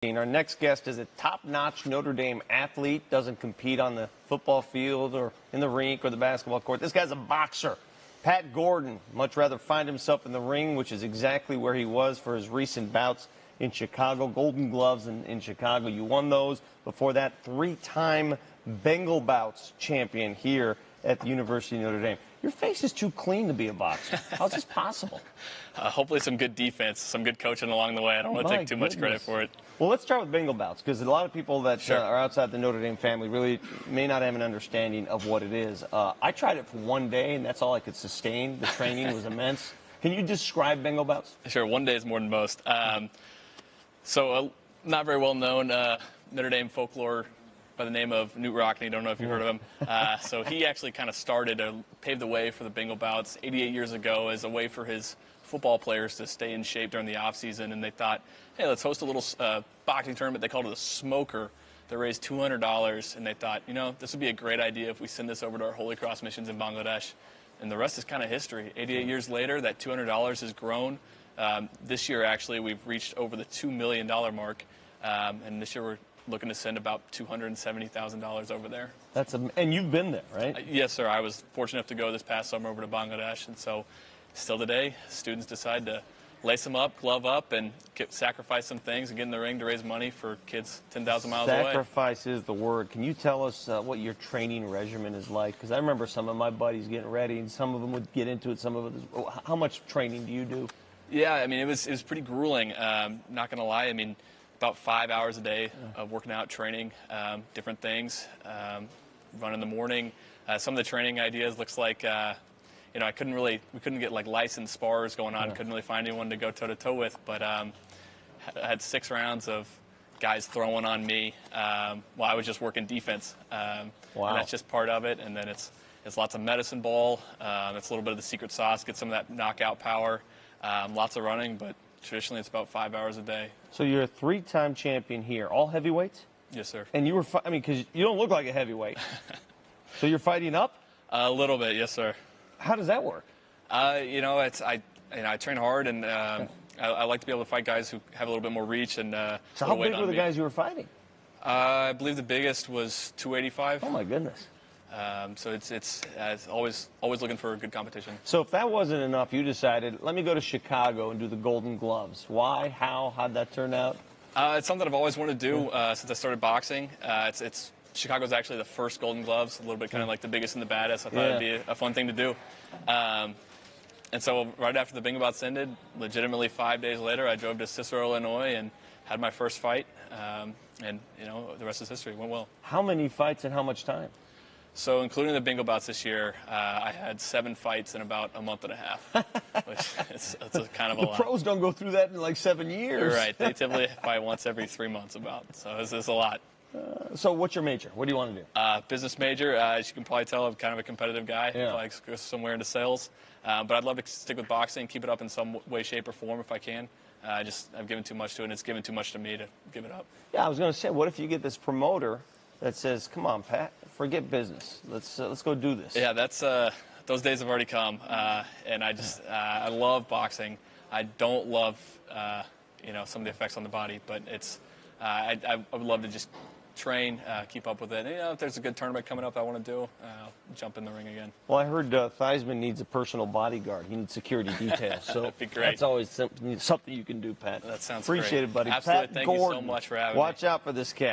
Our next guest is a top-notch Notre Dame athlete, doesn't compete on the football field or in the rink or the basketball court. This guy's a boxer. Pat Gordon much rather find himself in the ring, which is exactly where he was for his recent bouts in Chicago. Golden Gloves in Chicago. You won those. Before that, three-time Bengal Bouts champion here at the University of Notre Dame. Your face is too clean to be a boxer. How's this possible? Hopefully some good defense, some good coaching along the way. I don't want to take too much credit for it. Well, let's start with Bengal Bouts, because a lot of people that are outside the Notre Dame family really may not have an understanding of what it is. I tried it for one day, and that's all I could sustain. The training was immense. Can you describe Bengal Bouts? Sure, one day is more than most. Not very well known Notre Dame folklore by the name of Notre. I don't know if you've heard of him. So he actually kind of started or paved the way for the Bengal Bouts 88 years ago as a way for his football players to stay in shape during the offseason. And they thought, hey, let's host a little boxing tournament. They called it a smoker. They raised $200. And they thought, you know, this would be a great idea if we send this over to our Holy Cross missions in Bangladesh. And the rest is kind of history. 88 years later, that $200 has grown. This year, actually, we've reached over the $2 million mark. And this year we're looking to send about $270,000 over there. And you've been there, right? Yes, sir. I was fortunate enough to go this past summer over to Bangladesh, and so still today, students decide to lace them up, glove up, and sacrifice some things and get in the ring to raise money for kids 10,000 miles away. Sacrifice is the word. Can you tell us what your training regimen is like? Because I remember some of my buddies getting ready, and some of them would get into it. Some of it. How much training do you do? Yeah, I mean, it was pretty grueling. Not going to lie. I mean, about 5 hours a day of working out, training, different things, run in the morning. Some of the training ideas looks like, we couldn't get like licensed spars going on. Couldn't really find anyone to go toe-to-toe with, but I had 6 rounds of guys throwing on me while I was just working defense. And that's just part of it. And then it's lots of medicine ball. It's a little bit of the secret sauce, get some of that knockout power, lots of running, but traditionally, it's about 5 hours a day. So you're a 3-time champion here. All heavyweights? Yes, sir. And you were, because you don't look like a heavyweight. So you're fighting up? A little bit, yes, sir. How does that work? I train hard, and I like to be able to fight guys who have a little bit more reach. And so how big were the guys you were fighting? I believe the biggest was 285. Oh my goodness. So it's always looking for a good competition. So if that wasn't enough, you decided, let me go to Chicago and do the Golden Gloves. Why? How? How'd that turn out? It's something I've always wanted to do since I started boxing. Chicago's actually the first Golden Gloves, a little bit kind of like the biggest and the baddest. I thought it'd be a fun thing to do. And so right after the Bengal Bouts ended, legitimately 5 days later, I drove to Cicero, Illinois, and had my first fight. And the rest is history. It went well. How many fights and how much time? So, including the Bengal Bouts this year, I had 7 fights in about a month and a half, which it's a kind of a lot. The pros don't go through that in like 7 years. You're right. They typically fight once every 3 months about. So, it's a lot. So, what's your major? What do you want to do? Business major. As you can probably tell, I'm kind of a competitive guy. Yeah. I like to go somewhere into sales. But I'd love to stick with boxing, keep it up in some way, shape, or form if I can. I've given too much to it, and it's given too much to me to give it up. Yeah, I was going to say, what if you get this promoter that says, come on, Pat, forget business. Let's go do this. Yeah, those days have already come, and I love boxing. I don't love some of the effects on the body, but I would love to just train, keep up with it. And, if there's a good tournament coming up I want to do, I'll jump in the ring again. Well, I heard Theismann needs a personal bodyguard. He needs security details. So that'd be great. That's always something you can do, Pat. That sounds Appreciate great. it, buddy. Absolutely. Pat Thank Gordon. you so much for having me. Watch out for this cat.